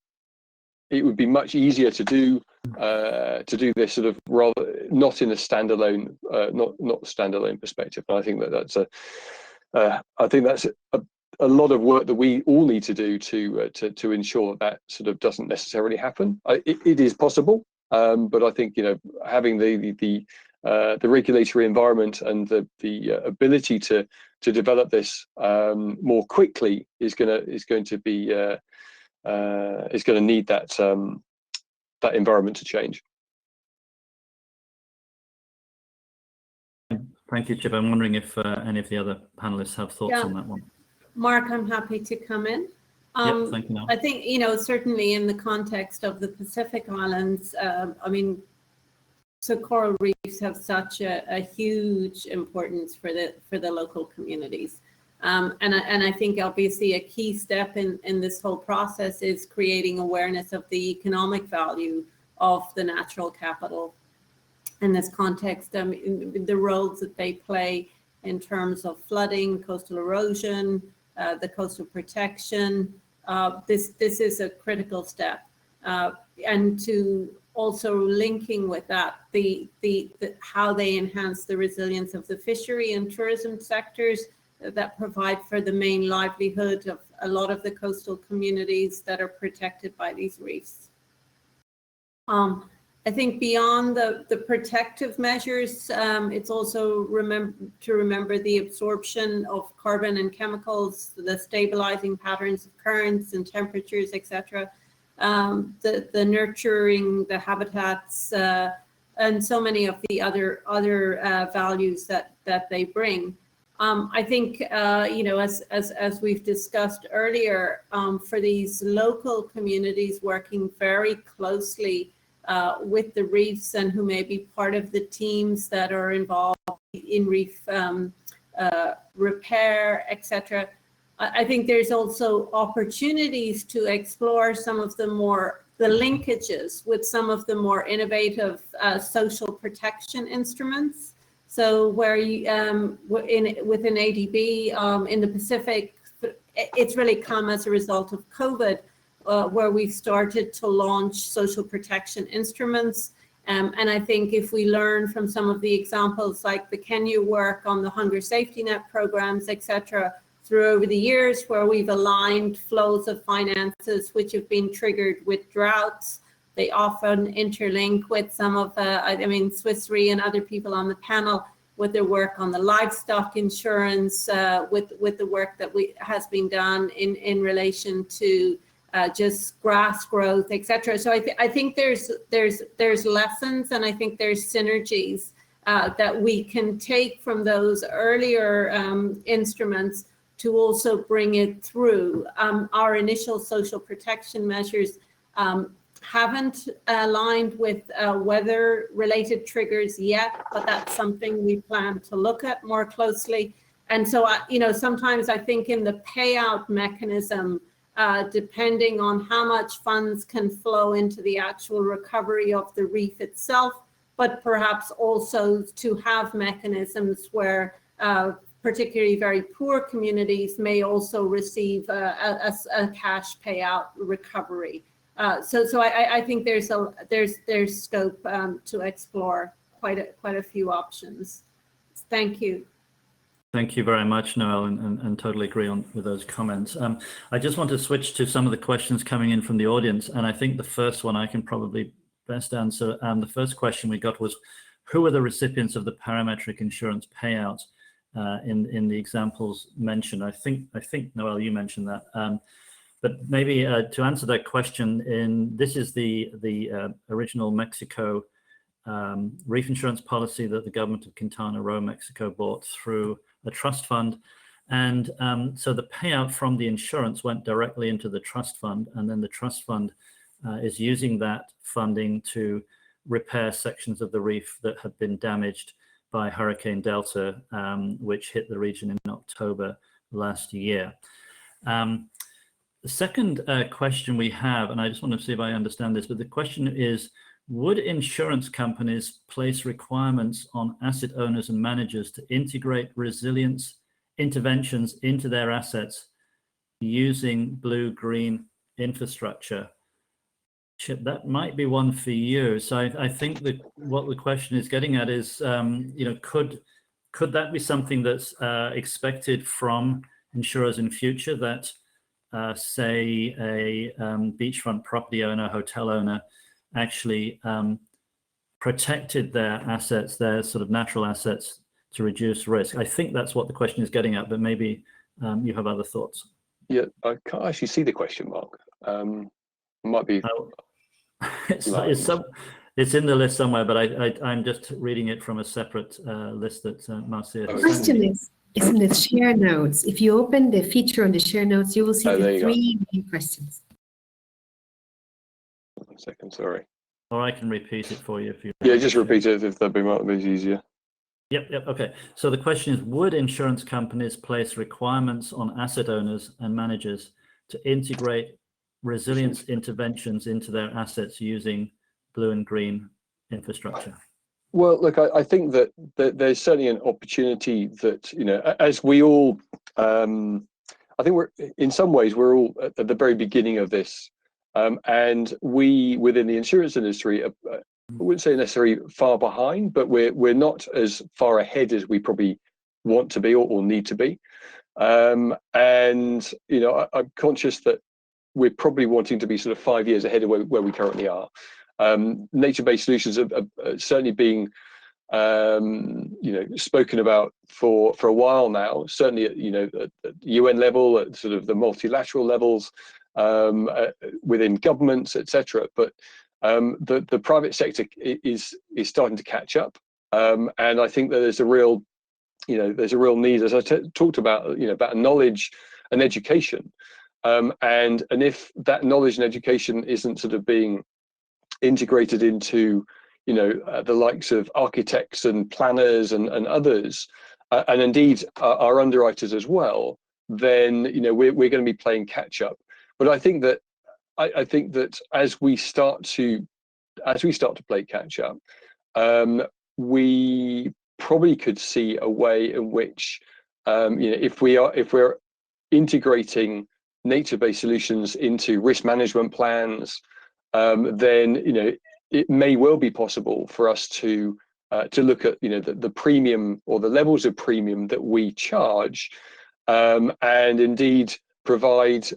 it would be much easier to do this sort of rather not in a standalone, not standalone perspective. And I think that's a lot of work that we all need to do to ensure that sort of doesn't necessarily happen. It is possible, but I think, you know, having the regulatory environment and the ability to develop this more quickly is going to need that environment to change. Thank you, Chip. I'm wondering if any of the other panelists have thoughts on that one. Mark, I'm happy to come in. Yep, thank you, Noelle. I think, you know, certainly in the context of the Pacific Islands, I mean, so coral reefs have such a huge importance for the local communities. And I think obviously a key step in this whole process is creating awareness of the economic value of the natural capital in this context, the roles that they play in terms of flooding, coastal erosion, the coastal protection. This is a critical step. And to also linking with that, how they enhance the resilience of the fishery and tourism sectors that provide for the main livelihood of a lot of the coastal communities that are protected by these reefs. I think beyond the protective measures, it's also to remember the absorption of carbon and chemicals, the stabilizing patterns of currents and temperatures, etc., the nurturing, the habitats, and so many of the other values that they bring. I think, you know, as we've discussed earlier, for these local communities working very closely with the reefs and who may be part of the teams that are involved in reef repair, etc. I think there's also opportunities to explore some of the linkages with some of the more innovative social protection instruments. So where you, within ADB in the Pacific, it's really come as a result of COVID, where we've started to launch social protection instruments. And I think if we learn from some of the examples like the Kenya work on the hunger safety net programs, etc., through over the years, where we've aligned flows of finances which have been triggered with droughts, they often interlink with some of, I mean, Swiss Re and other people on the panel with their work on the livestock insurance, with the work that has been done in relation to just grass growth, etc. So I think there's lessons, and I think there's synergies that we can take from those earlier instruments to also bring it through. Our initial social protection measures haven't aligned with weather-related triggers yet, but that's something we plan to look at more closely. And so, you know, sometimes I think in the payout mechanism, depending on how much funds can flow into the actual recovery of the reef itself, but perhaps also to have mechanisms where particularly very poor communities may also receive a cash payout recovery. So I think there's scope to explore quite a few options. Thank you. Thank you very much, Noelle, and totally agree with those comments. I just want to switch to some of the questions coming in from the audience, and I think the first one I can probably best answer. The first question we got was, who are the recipients of the parametric insurance payout in the examples mentioned? I think Noelle, you mentioned that. But maybe to answer that question, this is the original Mexico reef insurance policy that the government of Quintana Roo, Mexico, bought through a trust fund. And so the payout from the insurance went directly into the trust fund, and then the trust fund is using that funding to repair sections of the reef that have been damaged by Hurricane Delta, which hit the region in October last year. The second question we have, and I just want to see if I understand this, but the question is, would insurance companies place requirements on asset owners and managers to integrate resilience interventions into their assets using blue-green infrastructure? Chip, that might be one for you. So I think that what the question is getting at is, could that be something that's expected from insurers in future, that say a beachfront property owner, hotel owner, actually protected their assets, their sort of natural assets, to reduce risk? I think that's what the question is getting at, but maybe you have other thoughts. Yeah, I can't actually see the question mark. Might be. It's in the list somewhere, but I'm just reading it from a separate list that Marcia. The question is in the share notes. If you open the feature on the share notes, you will see the three main questions. 1 second, sorry. Or I can repeat it for you if you. Yeah, just repeat it if that'd be easier. Yep. Okay. So the question is, would insurance companies place requirements on asset owners and managers to integrate resilience interventions into their assets using blue and green infrastructure? Well, look, I think that there's certainly an opportunity that, as we all, I think we're, in some ways, we're all at the very beginning of this. And we, within the insurance industry, I wouldn't say necessarily far behind, but we're not as far ahead as we probably want to be or need to be. And, I'm conscious that we're probably wanting to be sort of 5 years ahead of where we currently are. Nature-based solutions are certainly being, spoken about for a while now. Certainly, at UN level, at sort of the multilateral levels, within governments, etc. But the private sector is starting to catch up, and I think that there's a real need, as I talked about, about knowledge and education. And if that knowledge and education isn't sort of being integrated into, the likes of architects and planners and others, and indeed our underwriters as well, then we're going to be playing catch up. But I think that as we start to play catch up, we probably could see a way in which, if we're integrating nature-based solutions into risk management plans, then it may well be possible for us to look at the premium or the levels of premium that we charge, and indeed provide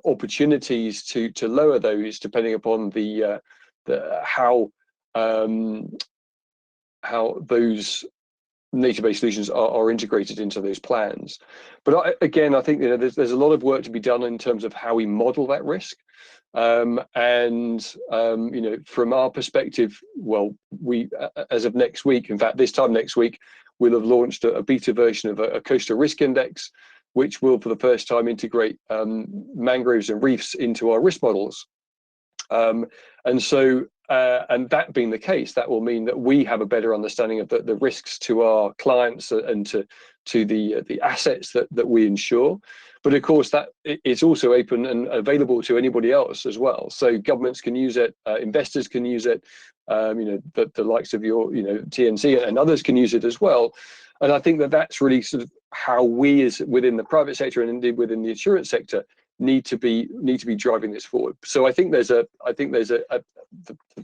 opportunities to lower those depending upon how those nature-based solutions are integrated into those plans. But I think there's a lot of work to be done in terms of how we model that risk, and from our perspective, well, we, as of next week, in fact this time next week, we'll have launched a beta version of a coastal risk index, which will for the first time integrate mangroves and reefs into our risk models. And so, and that being the case, that will mean that we have a better understanding of the risks to our clients and to the assets that we insure. But of course, that it's also open and available to anybody else as well. So governments can use it, investors can use it, the likes of your TNC and others can use it as well. And I think that's really sort of how we, as within the private sector and indeed within the insurance sector, need to be driving this forward. So I think the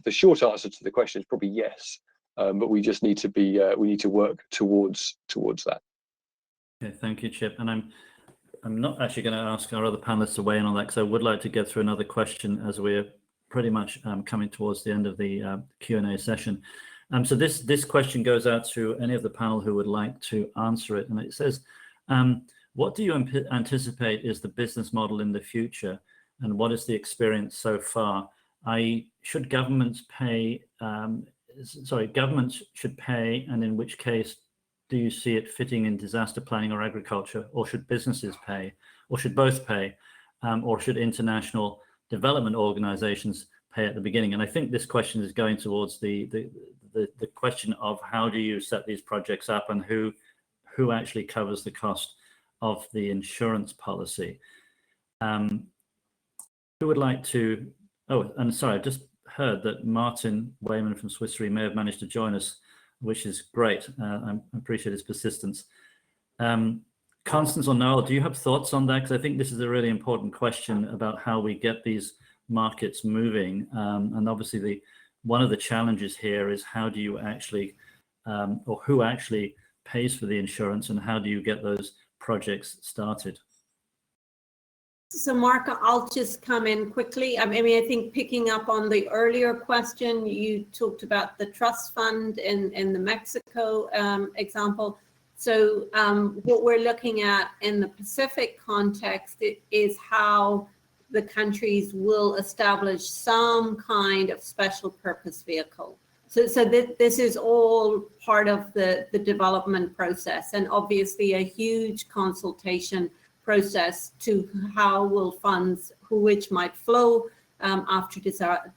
short answer to the question is probably yes, but we just need to work towards that. Okay, thank you, Chip. And I'm not actually going to ask our other panelists to weigh in on that, because I would like to get through another question as we're pretty much coming towards the end of the Q&A session. So this question goes out to any of the panel who would like to answer it, and it says, what do you anticipate is the business model in the future and what is the experience so far? Should governments pay, governments should pay, and in which case do you see it fitting in disaster planning or agriculture, or should businesses pay, or should both pay, or should international development organizations pay at the beginning? And I think this question is going towards the question of how do you set these projects up, and who actually covers the cost of the insurance policy. Who would like to, oh, and sorry, I've just heard that Martin Weyman from Swiss Re may have managed to join us, which is great. I appreciate his persistence. Constance or Noelle, do you have thoughts on that? Because I think this is a really important question about how we get these markets moving. And obviously one of the challenges here is how do you actually, or who actually pays for the insurance, and how do you get those projects started? So Mark, I'll just come in quickly. I mean, I think picking up on the earlier question, you talked about the trust fund in the Mexico example. So what we're looking at in the Pacific context is how the countries will establish some kind of special purpose vehicle. So this is all part of the development process, and obviously a huge consultation process to how will funds, which might flow after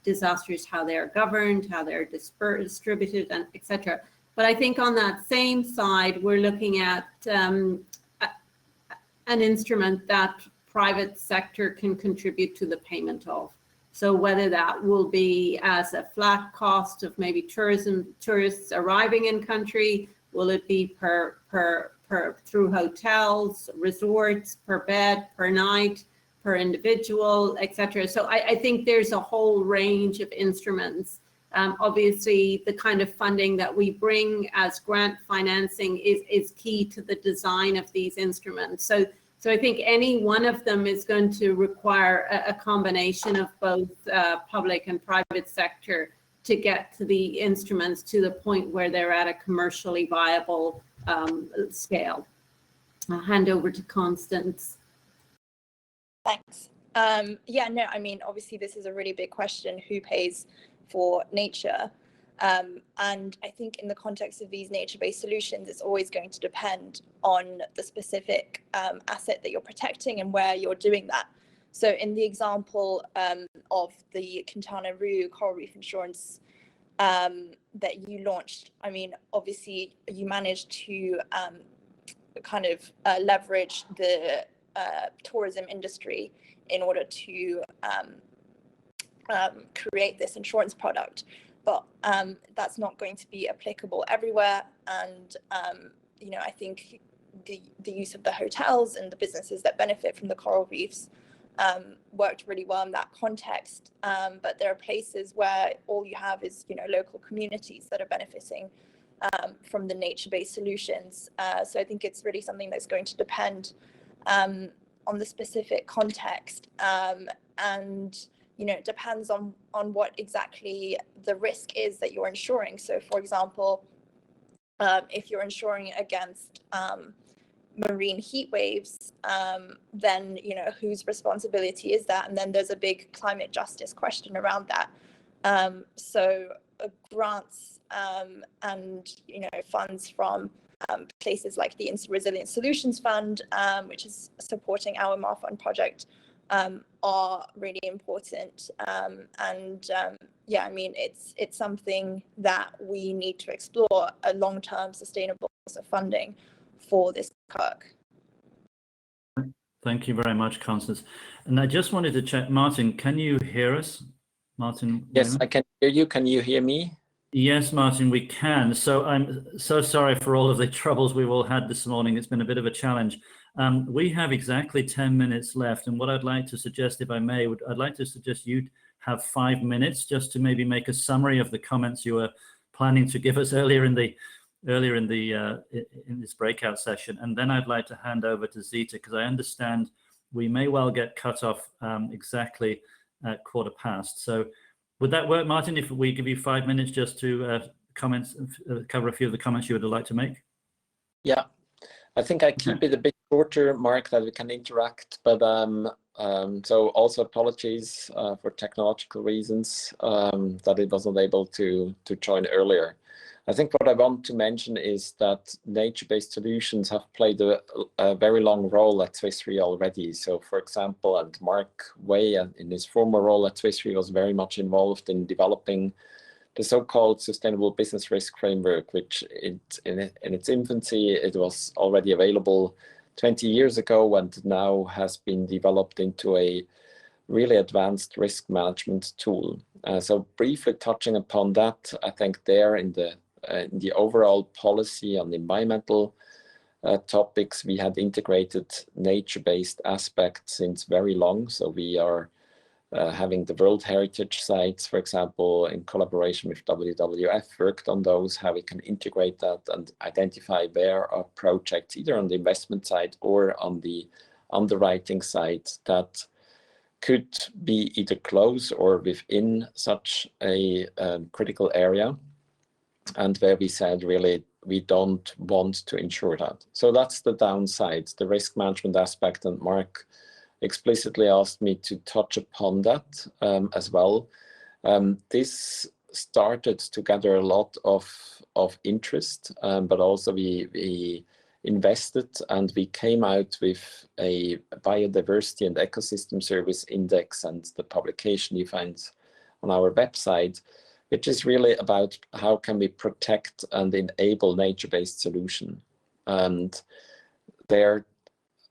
disasters, how they're governed, how they're distributed, and etc. But I think on that same side, we're looking at an instrument that private sector can contribute to the payment of. So whether that will be as a flat cost of maybe tourists arriving in country, will it be per through hotels, resorts, per bed, per night, per individual, etc. So I think there's a whole range of instruments. Obviously, the kind of funding that we bring as grant financing is key to the design of these instruments. So I think any one of them is going to require a combination of both public and private sector to get to the instruments to the point where they're at a commercially viable scale. I'll hand over to Constance. Thanks. Yeah, no, I mean, obviously this is a really big question, who pays for nature? And I think in the context of these nature-based solutions, it's always going to depend on the specific asset that you're protecting and where you're doing that. So in the example of the Quintana Roo coral reef insurance that you launched, I mean, obviously you managed to kind of leverage the tourism industry in order to create this insurance product. But that's not going to be applicable everywhere. And, you know, I think the use of the hotels and the businesses that benefit from the coral reefs worked really well in that context. But there are places where all you have is, you know, local communities that are benefiting from the nature-based solutions. So I think it's really something that's going to depend on the specific context. And you know, it depends on what exactly the risk is that you're insuring. So, for example, if you're insuring against marine heat waves, then, you know, whose responsibility is that? And then there's a big climate justice question around that. So grants and, you know, funds from places like the Instant Resilience Solutions Fund, which is supporting our MARFund project, are really important. Yeah, I mean, it's something that we need to explore, a long-term sustainable source of funding for this work. Thank you very much, Constance. And I just wanted to check, Martin, can you hear us? Martin? Yes, Weyman? I can hear you. Can you hear me? Yes, Martin, we can. So I'm so sorry for all of the troubles we've all had this morning. It's been a bit of a challenge. We have exactly 10 minutes left. And what I'd like to suggest, if I may, I'd like to suggest you have 5 minutes just to maybe make a summary of the comments you were planning to give us earlier in this breakout session. And then I'd like to hand over to Zita, because I understand we may well get cut off exactly at 1:15. So would that work, Martin, if we give you 5 minutes just to cover a few of the comments you would like to make? Yeah, I think I keep it a bit shorter, Mark, that we can interact. But So also apologies for technological reasons that it wasn't able to join earlier. I think what I want to mention is that nature-based solutions have played a very long role at Swiss Re already. So for example, and Mark Way in his former role at Swiss Re was very much involved in developing the so-called Sustainable Business Risk Framework, which in its infancy, it was already available 20 years ago and now has been developed into a really advanced risk management tool. So briefly touching upon that, I think there in the overall policy on the environmental topics, we had integrated nature-based aspects since very long. So we are having the World Heritage Sites, for example, in collaboration with WWF, worked on those, how we can integrate that and identify where are projects, either on the investment side or on the underwriting side, that could be either close or within such a critical area, and where we said really we don't want to insure that. So that's the downside, the risk management aspect, and Mark explicitly asked me to touch upon that as well. This started to gather a lot of interest, but also we invested and we came out with a biodiversity and ecosystem service index, and the publication you find on our website, which is really about how can we protect and enable nature-based solution. And there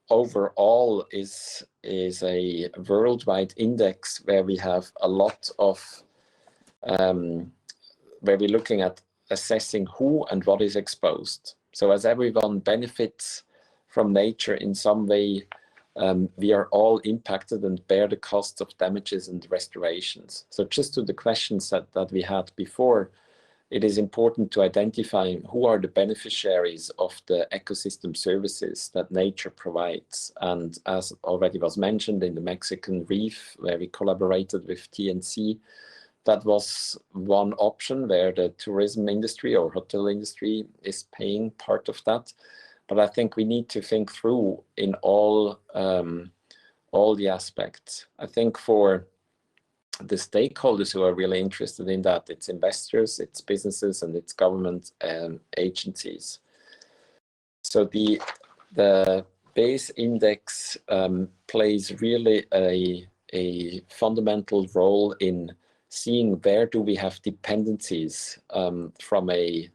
overall is a worldwide index where we have a lot of, where we're looking at assessing who and what is exposed. So as everyone benefits from nature in some way, we are all impacted and bear the cost of damages and restorations. So just to the questions that we had before, it is important to identify who are the beneficiaries of the ecosystem services that nature provides. And as already was mentioned in the Mexican Reef, where we collaborated with TNC, that was one option where the tourism industry or hotel industry is paying part of that. But I think we need to think through in all the aspects. I think for the stakeholders who are really interested in that, it's investors, it's businesses, and it's government agencies. So the base index plays really a fundamental role in seeing where do we have dependencies from a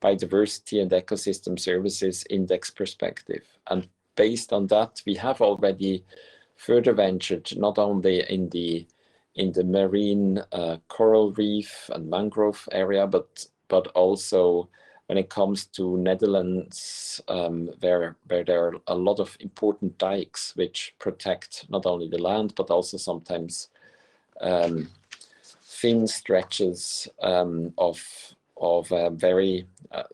biodiversity and ecosystem services index perspective. And based on that, we have already further ventured not only in the marine coral reef and mangrove area, but also when it comes to Netherlands, where there are a lot of important dikes which protect not only the land but also sometimes thin stretches of very,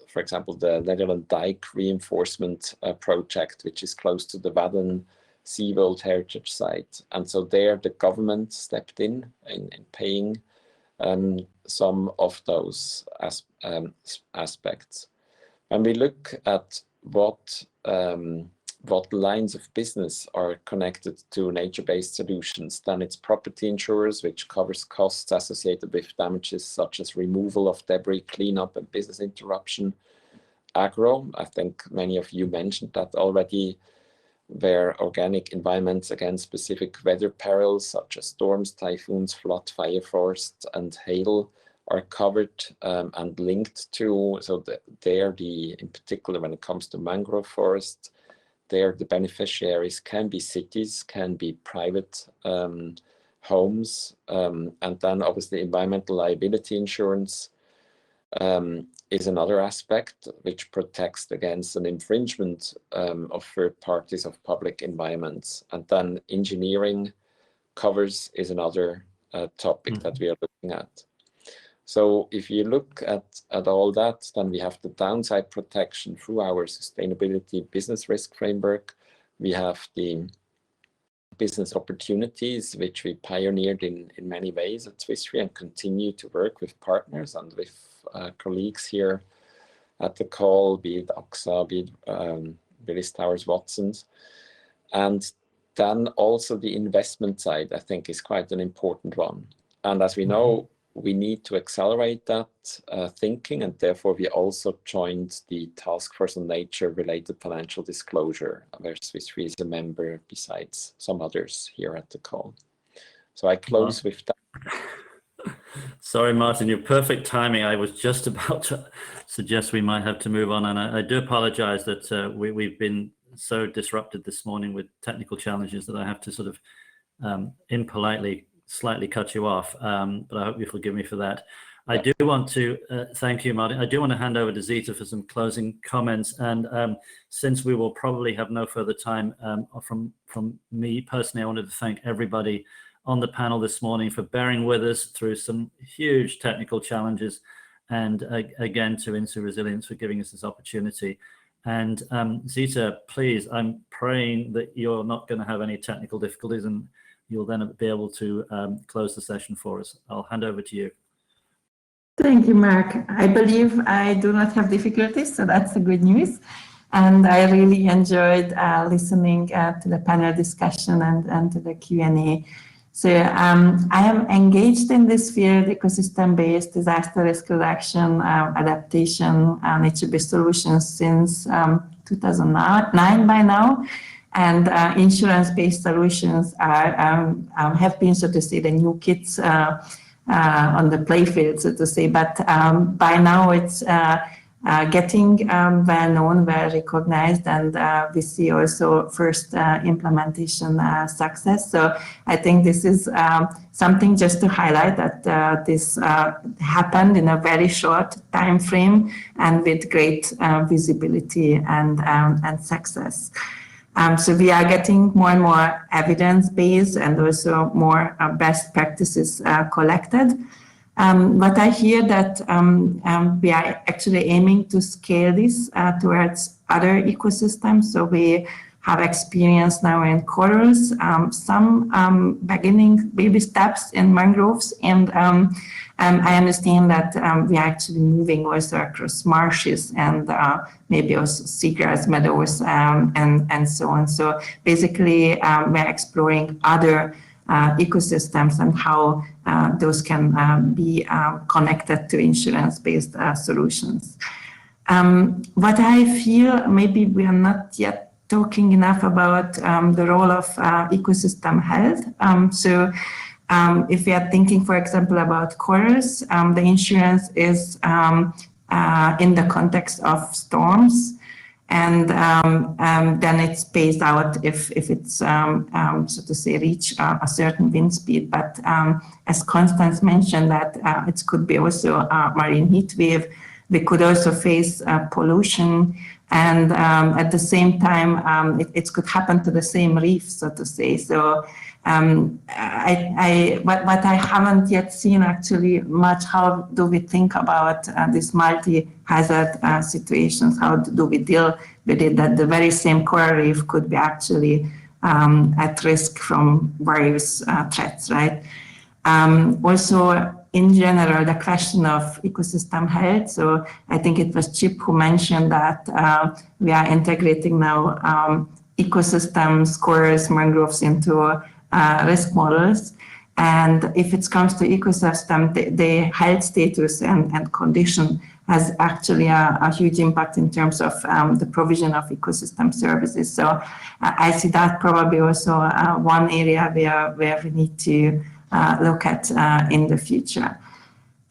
for example, the Netherlands dike reinforcement project, which is close to the Wadden Sea World Heritage Site. And so there the government stepped in paying some of those aspects. When we look at what lines of business are connected to nature-based solutions, then it's property insurers, which covers costs associated with damages such as removal of debris, cleanup, and business interruption. Agro, I think many of you mentioned that already, where organic environments against specific weather perils such as storms, typhoons, flood, fire, forest, and hail are covered and linked to. So in particular, when it comes to mangrove forest, there the beneficiaries can be cities, can be private homes, and then obviously environmental liability insurance is another aspect which protects against an infringement of third parties of public environments. And then engineering covers is another topic that we are looking at. So if you look at all that, then we have the downside protection through our sustainability business risk framework. We have the business opportunities, which we pioneered in many ways at Swiss Re and continue to work with partners and with colleagues here at the call, be it AXA, be it Willis Towers Watsons. And then also the investment side, I think, is quite an important one. And as we know, we need to accelerate that thinking, and therefore we also joined the Task Force on Nature-related financial disclosure, where Swiss Re is a member besides some others here at the call. So I close with that. Sorry, Martin, your perfect timing. I was just about to suggest we might have to move on, and I do apologize that we've been so disrupted this morning with technical challenges that I have to sort of impolitely slightly cut you off, but I hope you forgive me for that. I do want to thank you, Martin. I do want to hand over to Zita for some closing comments, and since we will probably have no further time from me personally, I wanted to thank everybody on the panel this morning for bearing with us through some huge technical challenges, and again to Insu Resilience for giving us this opportunity. And Zita, please, I'm praying that you're not going to have any technical difficulties, and you'll then be able to close the session for us. I'll hand over to you. Thank you, Mark. I believe I do not have difficulties, so that's the good news. And I really enjoyed listening to the panel discussion and to the Q&A. So I am engaged in this field, ecosystem-based disaster risk reduction, adaptation, nature-based solutions since 2009 by now. And insurance-based solutions have been, so to say, the new kids on the playfield, so to say. But by now it's getting well known, well recognized, and we see also first implementation success. So I think this is something just to highlight that this happened in a very short time frame and with great visibility and success. So we are getting more and more evidence-based and also more best practices collected. But I hear that we are actually aiming to scale this towards other ecosystems. So we have experience now in corals, some beginning baby steps in mangroves, and I understand that we are actually moving also across marshes and maybe also seagrass meadows and so on. So basically, we're exploring other ecosystems and how those can be connected to insurance-based solutions. What I feel maybe we are not yet talking enough about the role of ecosystem health. If we are thinking, for example, about corals, the insurance is in the context of storms, and then it's phased out if it's, so to say, reach a certain wind speed. But as Constance mentioned, that it could be also a marine heat wave. We could also face pollution, and at the same time, it could happen to the same reef, so to say. So what I haven't yet seen actually much, how do we think about these multi-hazard situations? How do we deal with it, that the very same coral reef could be actually at risk from various threats, right? Also, in general, the question of ecosystem health. So I think it was Chip who mentioned that we are integrating now ecosystems, corals, mangroves into risk models. And if it comes to ecosystem, the health status and condition has actually a huge impact in terms of the provision of ecosystem services. So I see that probably also one area where we need to look at in the future.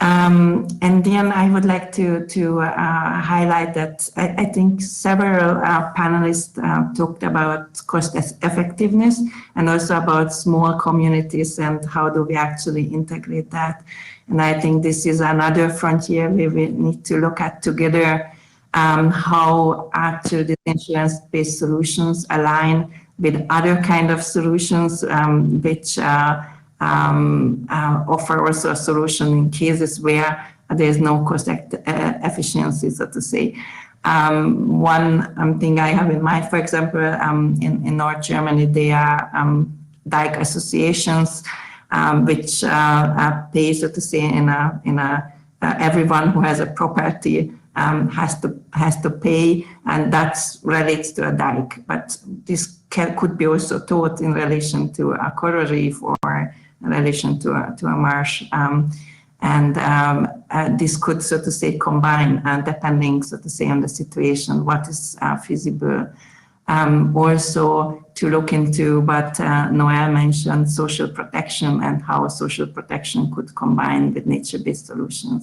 And then I would like to highlight that I think several panelists talked about cost effectiveness and also about small communities and how do we actually integrate that. And I think this is another frontier where we need to look at together how actually the insurance-based solutions align with other kind of solutions which offer also a solution in cases where there is no cost efficiency, so to say. One thing I have in mind, for example, in North Germany, there are dike associations which pay, so to say, in everyone who has a property has to pay, and that relates to a dike. But this could be also taught in relation to a coral reef or in relation to a marsh. This could, so to say, combine, depending, so to say, on the situation, what is feasible. Also to look into what Noelle mentioned, social protection, and how social protection could combine with nature-based solutions.